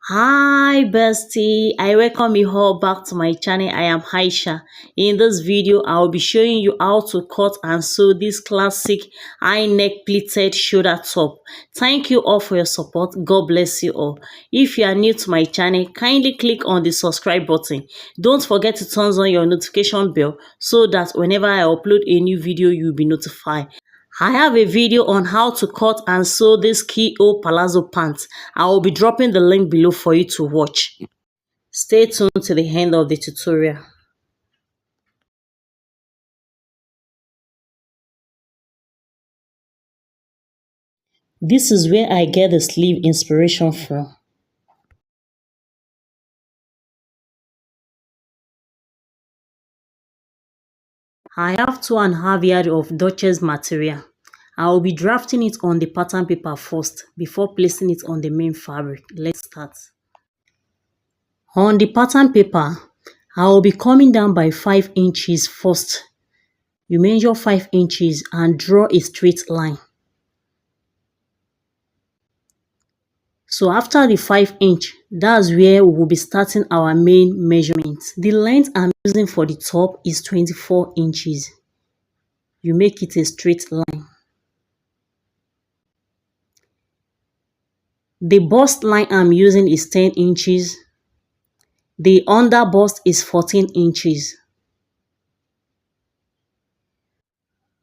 Hi bestie, I welcome you all back to my channel. I am Aisha. In this video, I will be showing you how to cut and sew this classic high neck pleated shoulder top. Thank you all for your support. God bless you all. If you are new to my channel, kindly click on the subscribe button. Don't forget to turn on your notification bell so that whenever I upload a new video, you'll be notified. I have a video on how to cut and sew this keyhole palazzo pants. I will be dropping the link below for you to watch. Stay tuned to the end of the tutorial. This is where I get the sleeve inspiration from. I have 2.5 yards of Duchess material. I will be drafting it on the pattern paper first before placing it on the main fabric. Let's start. On the pattern paper, I will be coming down by 5 inches first. You measure 5 inches and draw a straight line. So after the 5 inch, that's where we will be starting our main measurement. The length I'm using for the top is 24 inches. You make it a straight line. The bust line I'm using is 10 inches. The under bust is 14 inches.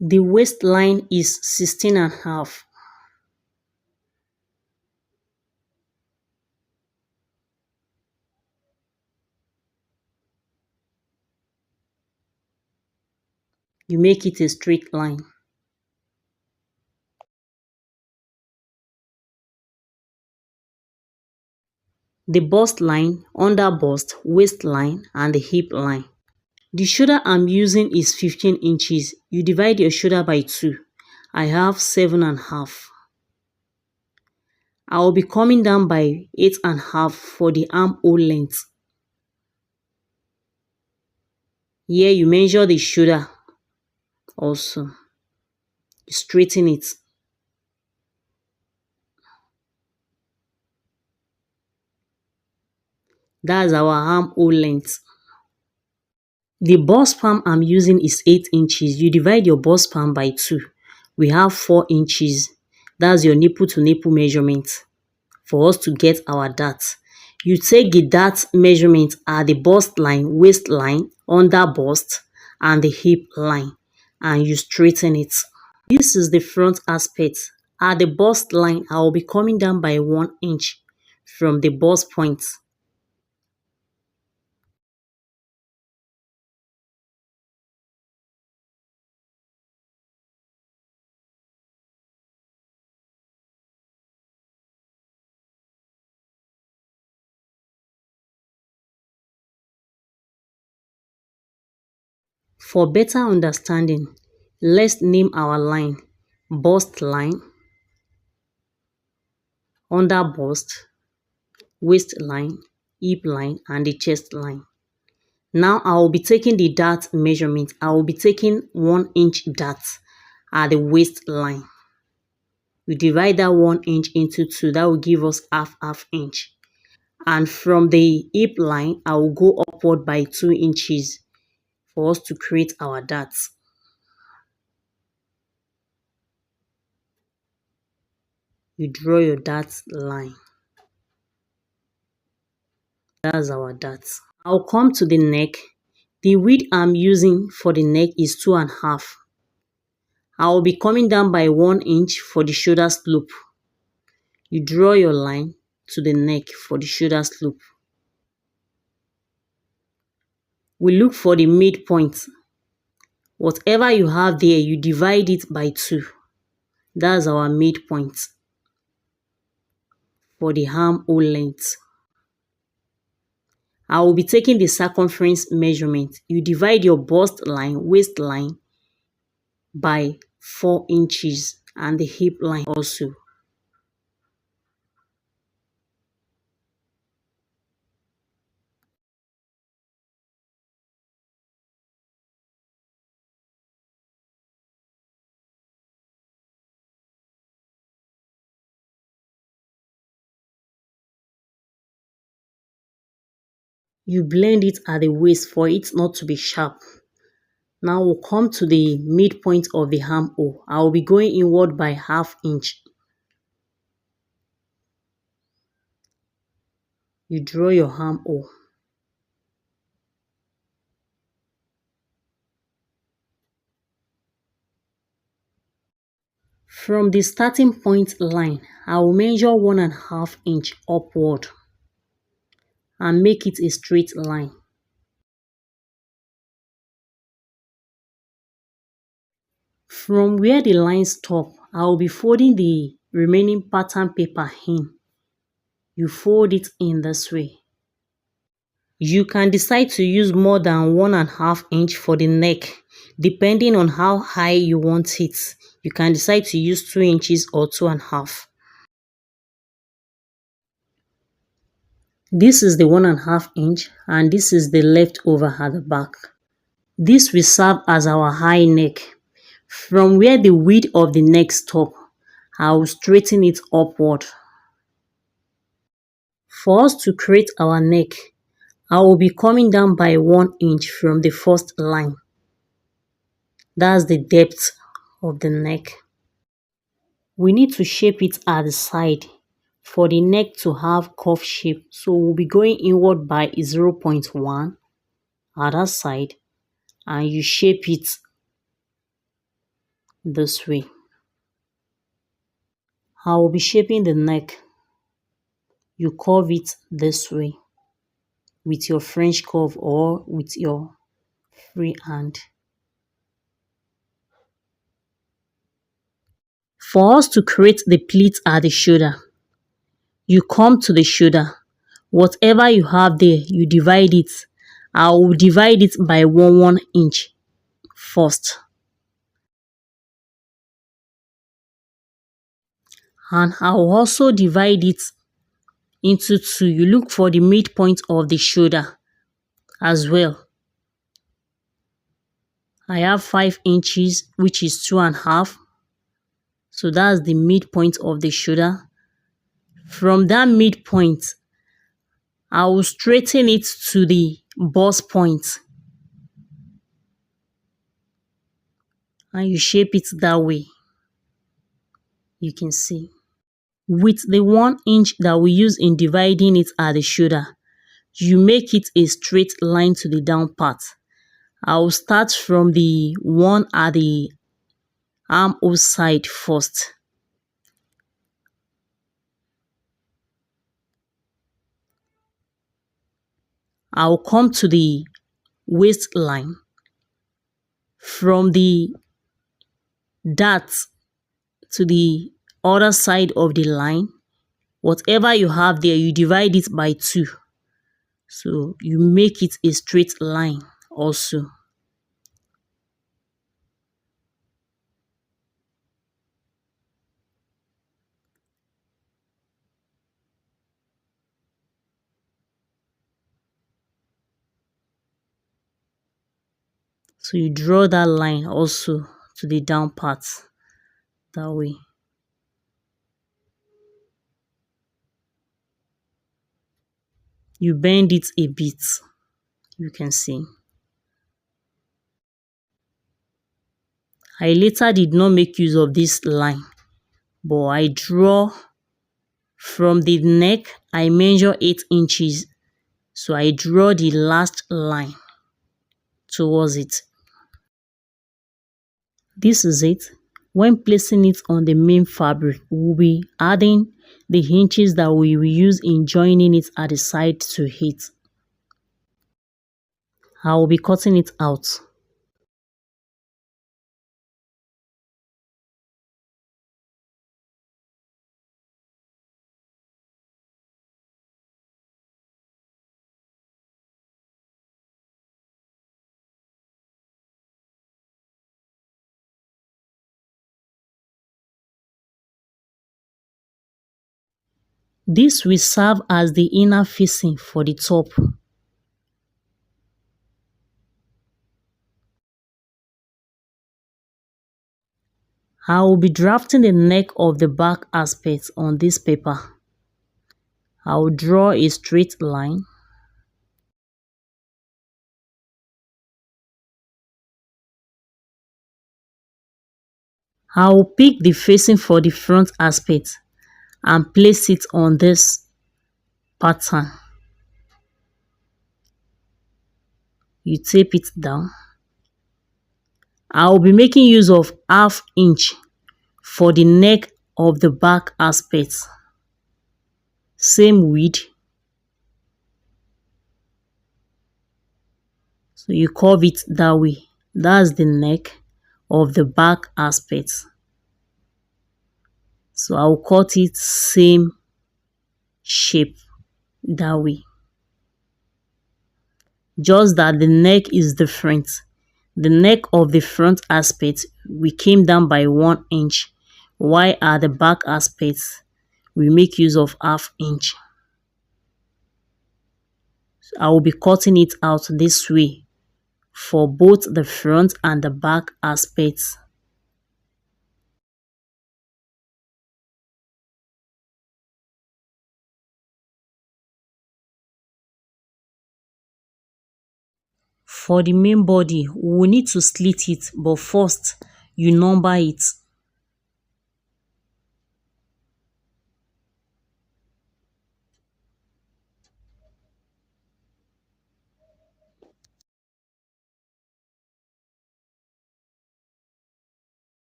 The waistline is 16.5. You make it a straight line. The bust line, under bust, waistline, and the hip line. The shoulder I'm using is 15 inches. You divide your shoulder by 2. I have 7.5. I will be coming down by 8.5 for the armhole length. Here you measure the shoulder also. You straighten it. That's our armhole length. The bust palm I'm using is 8 inches. You divide your bust palm by 2. We have 4 inches. That's your nipple to nipple measurement for us to get our dart. You take the dart measurement at the bust line, waistline, under bust, and the hip line, and you straighten it. This is the front aspect. At the bust line, I will be coming down by 1 inch from the bust point. For better understanding, let's name our line bust line, under bust, waistline, hip line, and the chest line. Now I will be taking the dart measurement. I will be taking 1 inch dart at the waistline. We divide that 1 inch into 2. That will give us half inch. And from the hip line, I will go upward by 2 inches for us to create our darts. You draw your dart line. That's our dart. I'll come to the neck. The width I'm using for the neck is 2.5. I will be coming down by 1 inch for the shoulder slope. You draw your line to the neck for the shoulder slope. We look for the midpoint. Whatever you have there, you divide it by 2. That's our midpoint for the armhole length. I will be taking the circumference measurement. You divide your bust line, waistline by 4 inches and the hip line also. You blend it at the waist for it not to be sharp. Now we'll come to the midpoint of the armhole. I will be going inward by ½ inch. You draw your armhole. From the starting point line, I will measure 1½ inch upward and make it a straight line. From where the lines stop, I will be folding the remaining pattern paper in. You fold it in this way. You can decide to use more than 1½ inch for the neck, depending on how high you want it. You can decide to use 2 inches or 2½. This is the 1½ inch and this is the leftover at the back. This will serve as our high neck. From where the width of the neck stops, I will straighten it upward. For us to create our neck, I will be coming down by 1 inch from the first line. That's the depth of the neck. We need to shape it at the side for the neck to have curve shape. So we'll be going inward by 0.1 at that side and you shape it this way. I will be shaping the neck. You curve it this way with your French curve or with your free hand. For us to create the pleat at the shoulder, you come to the shoulder. Whatever you have there, you divide it. I will divide it by 1 inch first. And I will also divide it into 2. You look for the midpoint of the shoulder as well. I have 5 inches, which is 2½. So that's the midpoint of the shoulder. From that midpoint, I will straighten it to the bust point. And you shape it that way. You can see. With the 1 inch that we use in dividing it at the shoulder, you make it a straight line to the down part. I will start from the one at the armhole side first. I will come to the waistline. From the dart to the other side of the line, whatever you have there, you divide it by 2. So you make it a straight line also. So you draw that line also to the down part that way. You bend it a bit, you can see. I later did not make use of this line, but I draw from the neck. I measure 8 inches, so I draw the last line towards it. This is it. When placing it on the main fabric, we'll be adding the inches that we will use in joining it at the side to it. I will be cutting it out. This will serve as the inner facing for the top. I will be drafting the neck of the back aspect on this paper. I will draw a straight line. I will pick the facing for the front aspect and place it on this pattern. You tape it down. I will be making use of ½ inch for the neck of the back aspect. Same width. So you curve it that way. That's the neck of the back aspect. So I will cut it same shape that way. Just that the neck is different. The neck of the front aspect, we came down by 1 inch, while at the back aspect, we make use of ½ inch. So I will be cutting it out this way for both the front and the back aspects. For the main body, we will need to slit it, but first you number it.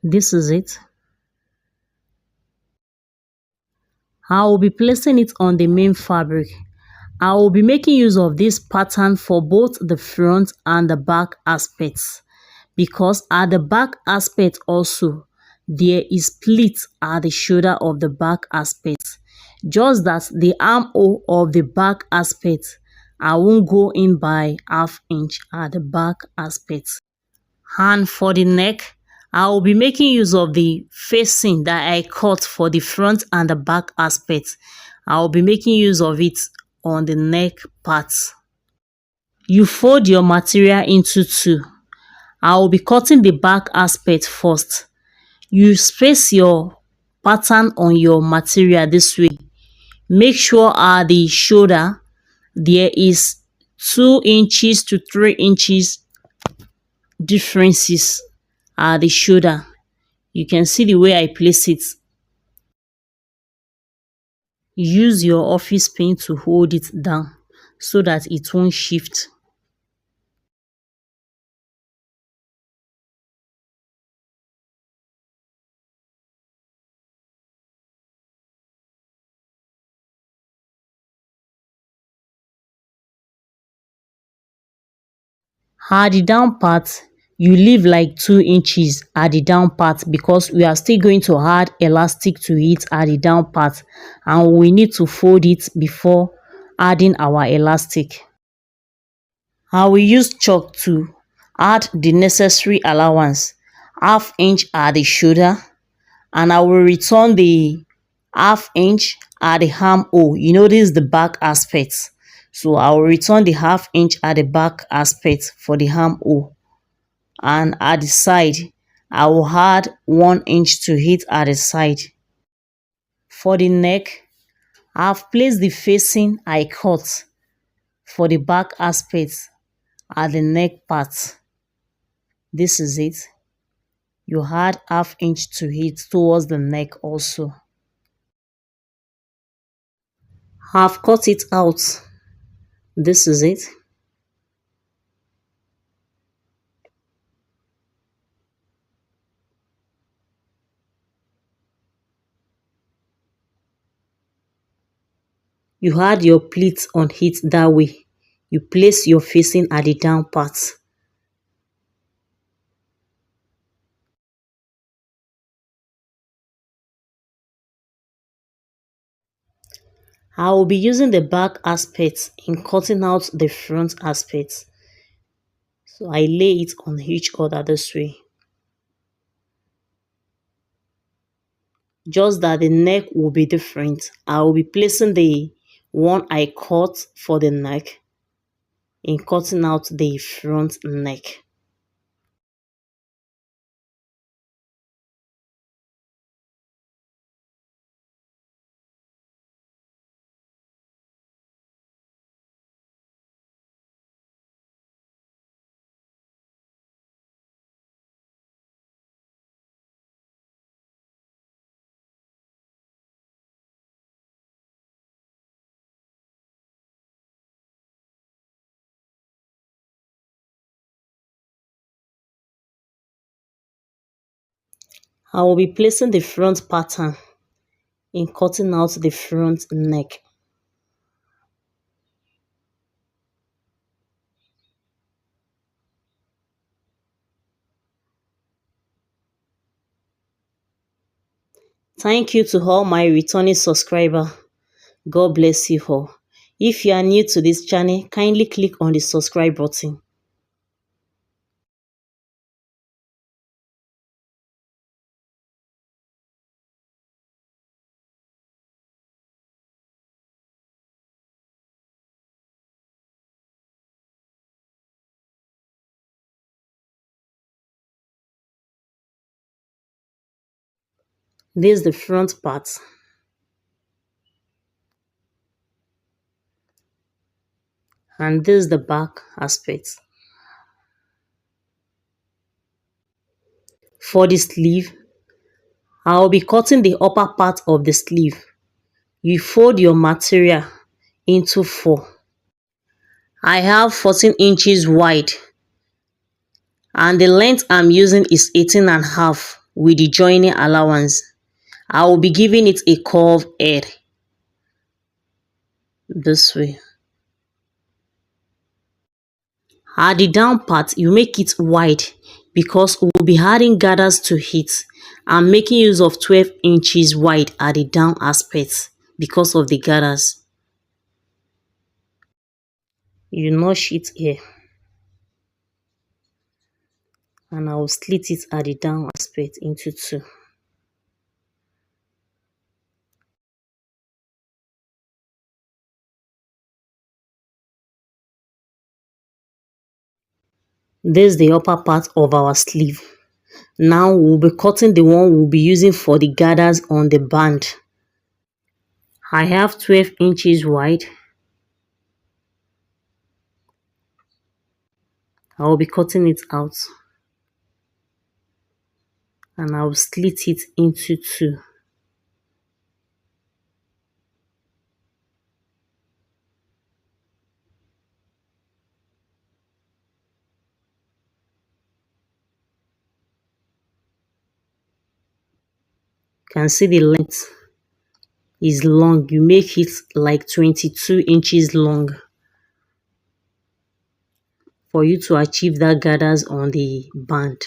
This is it. I will be placing it on the main fabric. I will be making use of this pattern for both the front and the back aspects, because at the back aspect also there is pleat at the shoulder of the back aspect. Just that the armhole of the back aspect, I won't go in by ½ inch at the back aspect. And for the neck, I will be making use of the facing that I cut for the front and the back aspect. I will be making use of it on the neck parts. You fold your material into two. I will be cutting the back aspect first. You space your pattern on your material this way. Make sure at the shoulder there is 2 inches to 3 inches differences at the shoulder. You can see the way I place it. Use your office pen to hold it down so that it won't shift. At the down part, you leave like 2 inches at the down part, because we are still going to add elastic to it at the down part, and we need to fold it before adding our elastic. I will use chalk to add the necessary allowance, ½ inch at the shoulder, and I will return the ½ inch at the armhole. You know, this is the back aspect, so I will return the ½ inch at the back aspect for the armhole, and at the side I will add 1 inch to it at the side. For the neck, I've placed the facing I cut for the back aspect at the neck part. This is it. You add ½ inch to it towards the neck also. I've cut it out. This is it. You add your pleat on it that way. You place your facing at the down part. I will be using the back aspect in cutting out the front aspect. So I lay it on each other this way. Just that the neck will be different. I will be placing the one I cut for the neck in cutting out the front neck. I will be placing the front pattern in cutting out the front neck. Thank you to all my returning subscribers. God bless you all. If you are new to this channel, kindly click on the subscribe button. This is the front part. And this is the back aspect. For the sleeve, I will be cutting the upper part of the sleeve. You fold your material into 4. I have 14 inches wide and the length I'm using is 18.5 with the joining allowance. I will be giving it a curved head this way. At the down part, you make it wide because we'll be adding gathers to it. I'm making use of 12 inches wide at the down aspect because of the gathers. You notch it here and I will slit it at the down aspect into 2. This is the upper part of our sleeve. Now we'll be cutting the one we'll be using for the gathers on the band. I have 12 inches wide. I will be cutting it out and I will slit it into 2. You can see the length is long. You make it like 22 inches long for you to achieve that gathers on the band.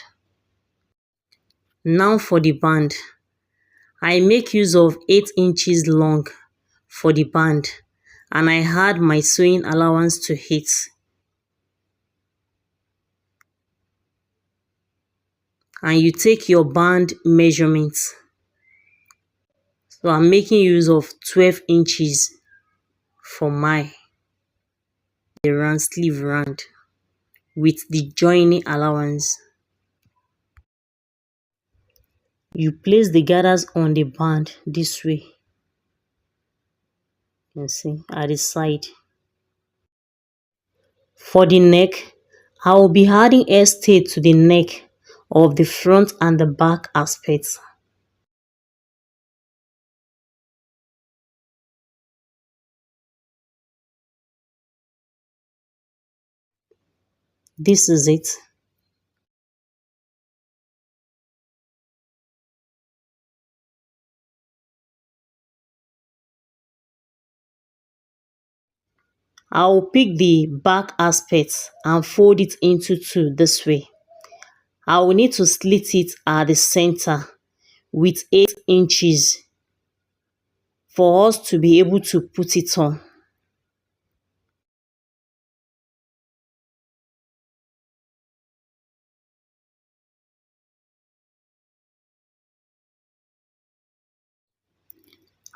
Now for the band, I make use of 8 inches long for the band and I add my sewing allowance to it. And you take your band measurements. So I'm making use of 12 inches for my round sleeve round with the joining allowance. You place the gathers on the band this way. You can see at the side. For the neck, I will be adding hair stay to the neck of the front and the back aspects. This is it. I will pick the back aspect and fold it into 2 this way. I will need to slit it at the center with 8 inches for us to be able to put it on.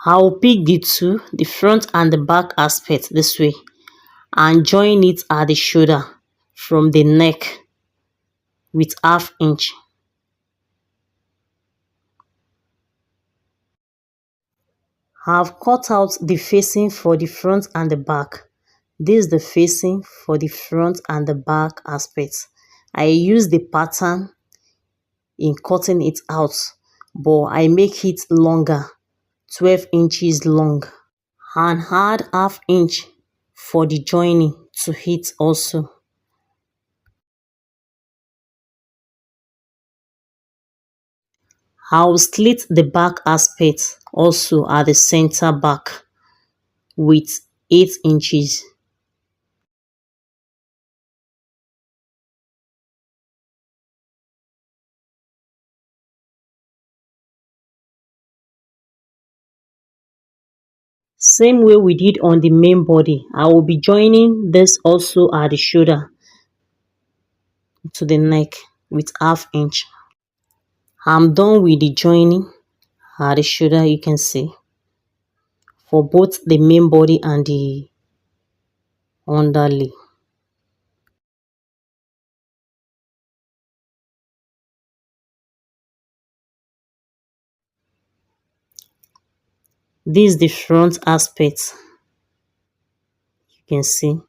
I will pick the 2, the front and the back aspect this way and join it at the shoulder from the neck with ½ inch. I have cut out the facing for the front and the back. This is the facing for the front and the back aspects. I use the pattern in cutting it out, but I make it longer, 12 inches long, and add ½ inch for the joining to it also. I'll slit the back aspect also at the center back with 8 inches. Same way we did on the main body, I will be joining this also at the shoulder to the neck with half inch. I'm done with the joining at the shoulder, you can see, for both the main body and the underlay. This is the front aspect, you can see.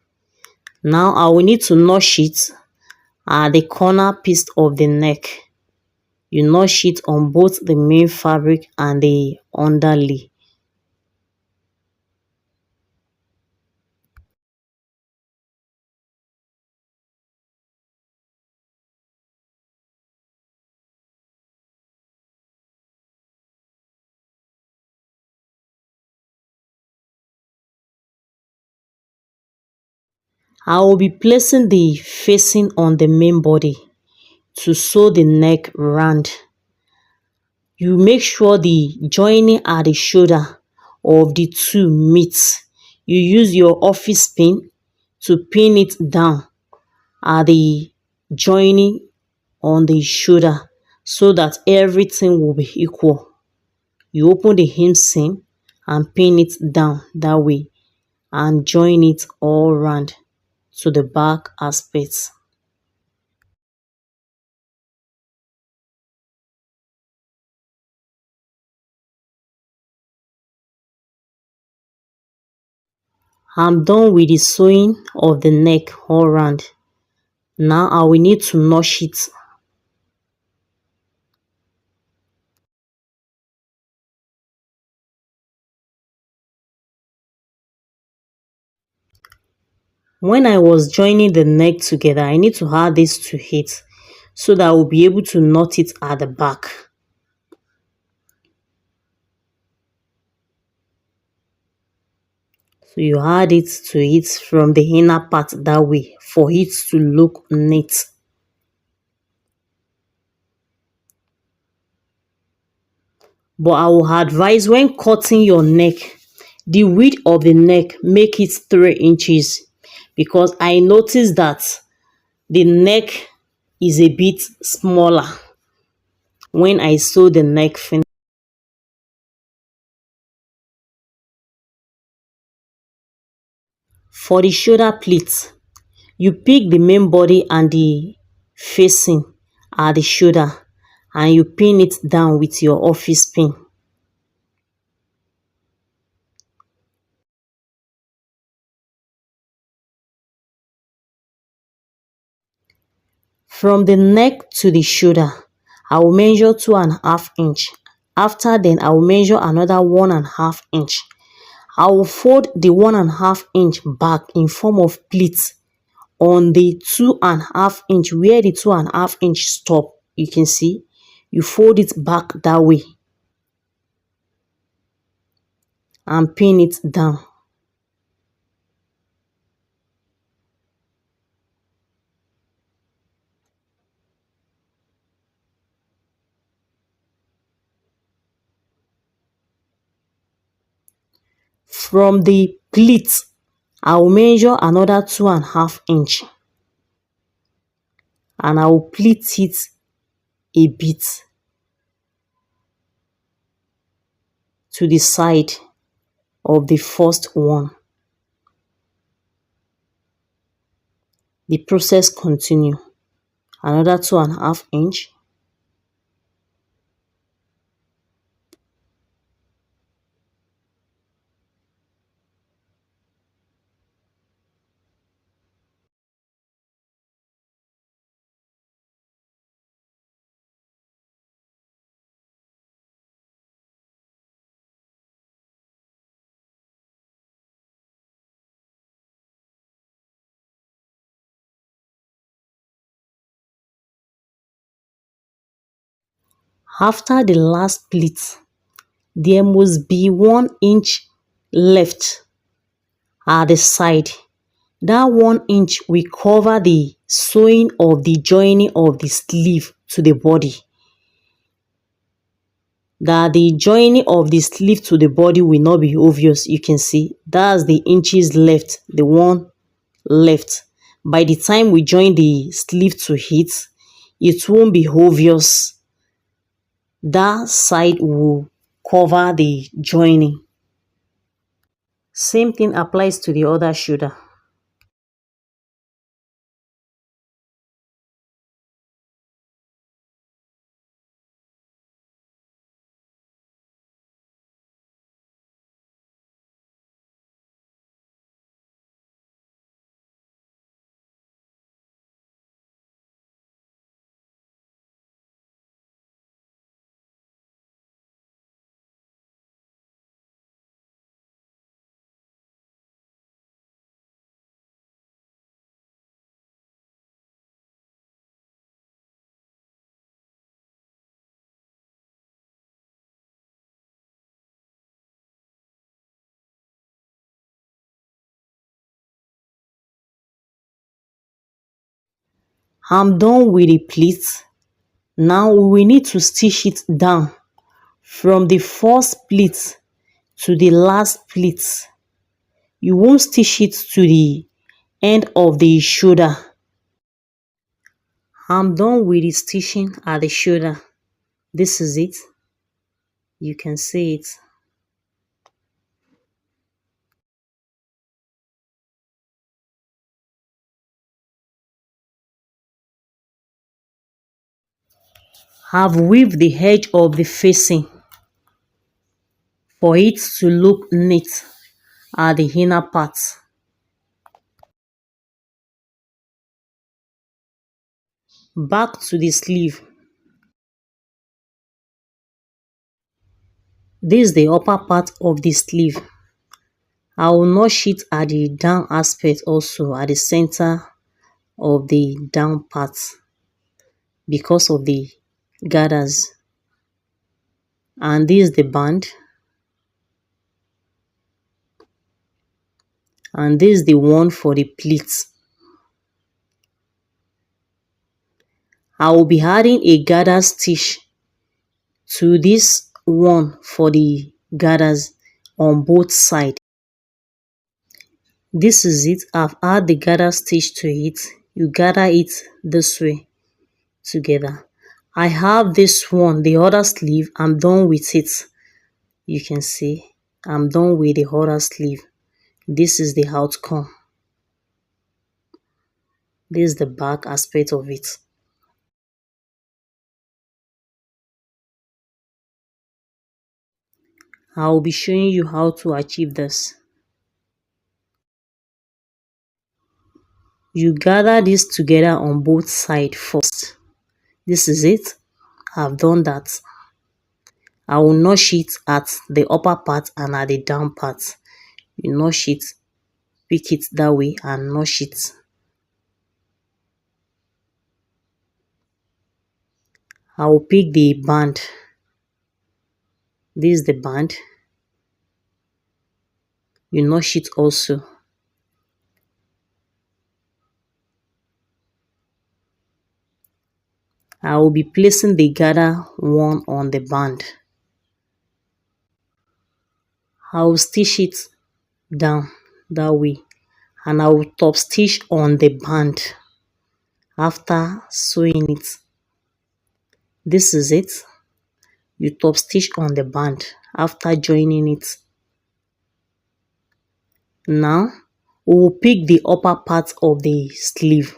Now I will need to notch it at the corner piece of the neck. You notch it on both the main fabric and the underlay. I will be placing the facing on the main body to sew the neck round. You make sure the joining at the shoulder of the two meets. You use your office pin to pin it down at the joining on the shoulder so that everything will be equal. You open the hem seam and pin it down that way and join it all round to the back aspect. I'm done with the sewing of the neck all round. Now I will need to notch it. When I was joining the neck together, I need to add this to it so that I will be able to knot it at the back. So you add it to it from the inner part that way for it to look neat. But I will advise when cutting your neck, the width of the neck, make it 3 inches because I noticed that the neck is a bit smaller when I sew the neck finish. For the shoulder pleats, you pick the main body and the facing at the shoulder and you pin it down with your office pin. From the neck to the shoulder, I will measure 2.5 inch. After then, I will measure another 1.5 inch. I will fold the 1.5 inch back in form of pleats on the 2.5 inch where the 2.5 inch stop. You can see, you fold it back that way and pin it down. From the pleat, I will measure another 2.5 inch and I will pleat it a bit to the side of the first one. The process continue. Another 2.5 inch. After the last pleat, there must be 1 inch left at the side. That 1 inch will cover the sewing of the joining of the sleeve to the body. That the joining of the sleeve to the body will not be obvious. You can see that's the inches left, the one left. By the time we join the sleeve to it won't be obvious. That side will cover the joining. Same thing applies to the other shoulder. I'm done with the pleat. Now we need to stitch it down from the first pleat to the last pleat. You won't stitch it to the end of the shoulder. I'm done with the stitching at the shoulder. This is it. You can see it. I've weaved the edge of the facing for it to look neat at the inner part. Back to the sleeve. This is the upper part of the sleeve. I will notch it at the down aspect also at the center of the down part because of the gathers. And this is the band. And this is the one for the pleats. I will be adding a gather stitch to this one for the gathers on both sides. This is it. I've added the gather stitch to it. You gather it this way together. I have this one, the other sleeve. I'm done with it. You can see I'm done with the other sleeve. This is the outcome. This is the back aspect of it. I will be showing you how to achieve this. You gather this together on both sides first. This is it. I've done that. I will notch it at the upper part and at the down part. You notch it, pick it that way and notch it. I will pick the band. This is the band. You notch it also. I will be placing the gather one on the band. I will stitch it down that way and I will top stitch on the band after sewing it. This is it. You top stitch on the band after joining it. Now we will pick the upper part of the sleeve.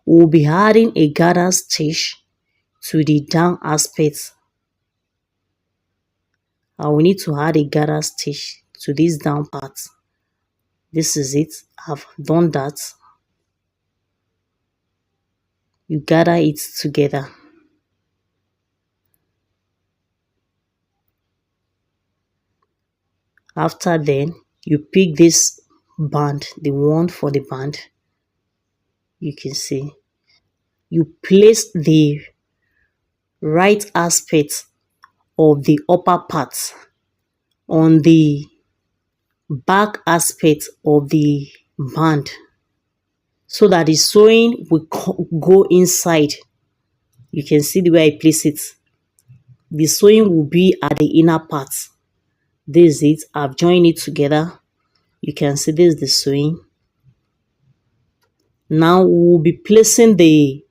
We will be adding a gather stitch to the down aspect. I will need to add a gather stitch to this down part. This is it. I've done that. You gather it together. After then, you pick this band, the one for the band. You can see. You place the right aspect of the upper part on the back aspect of the band, so that the sewing will go inside. You can see the way I place it. The sewing will be at the inner part. This is it. I've joined it together. You can see this is the sewing. Now we'll be placing the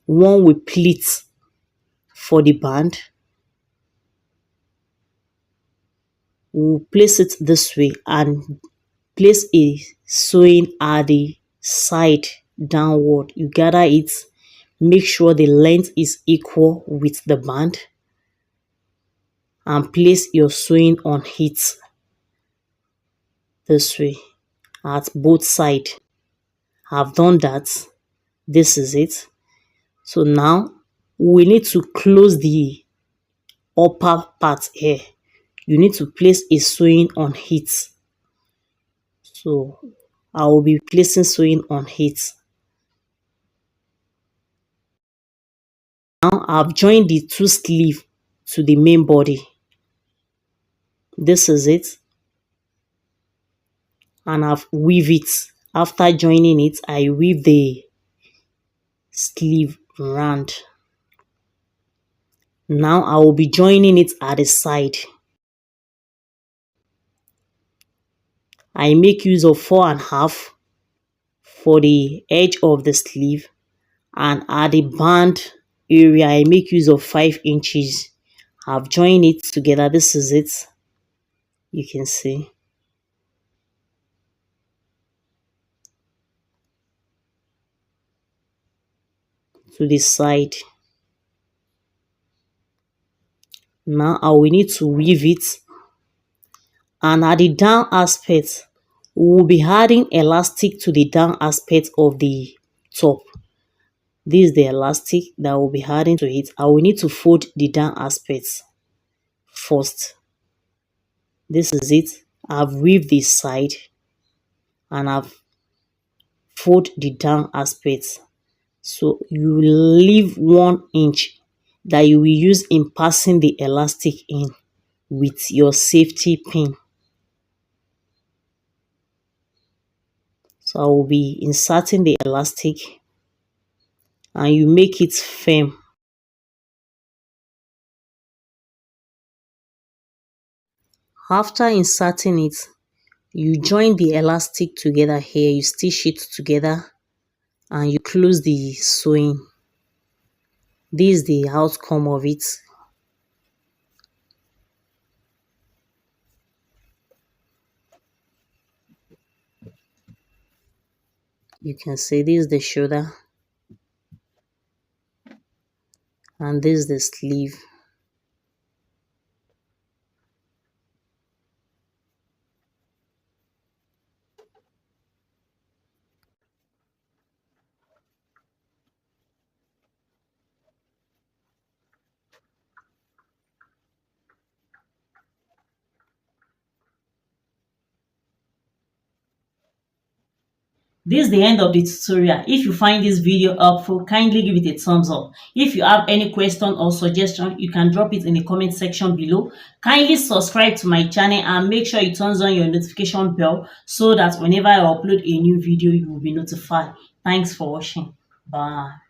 one with pleats for the band. We'll place it this way and place a sewing at the side downward. You gather it, make sure the length is equal with the band, and place your sewing on it this way at both sides. I've done that. This is it. So now we need to close the upper part here. You need to place a sewing on it. So I will be placing sewing on it. Now I've joined the two sleeves to the main body. This is it. And I've weave it. After joining it, I weave the sleeve round. Now I will be joining it at the side. I make use of 4.5 for the edge of the sleeve, and at the band area I make use of 5 inches. I've joined it together. This is it. You can see. To the side. Now I will need to weave it, and at the down aspect we will be adding elastic to the down aspect of the top. This is the elastic that will be adding to it. I will need to fold the down aspect first. This is it. I've weaved this side and I've fold the down aspect. So you leave 1 inch that you will use in passing the elastic in with your safety pin. So I will be inserting the elastic, and you make it firm. After inserting it, you join the elastic together here, you stitch it together, and you close the sewing. This is the outcome of it. You can see this is the shoulder, and this is the sleeve. This is the end of the tutorial. If you find this video helpful, kindly give it a thumbs up. If you have any question or suggestion, you can drop it in the comment section below. Kindly subscribe to my channel and make sure you turn on your notification bell so that whenever I upload a new video, you will be notified. Thanks for watching. Bye.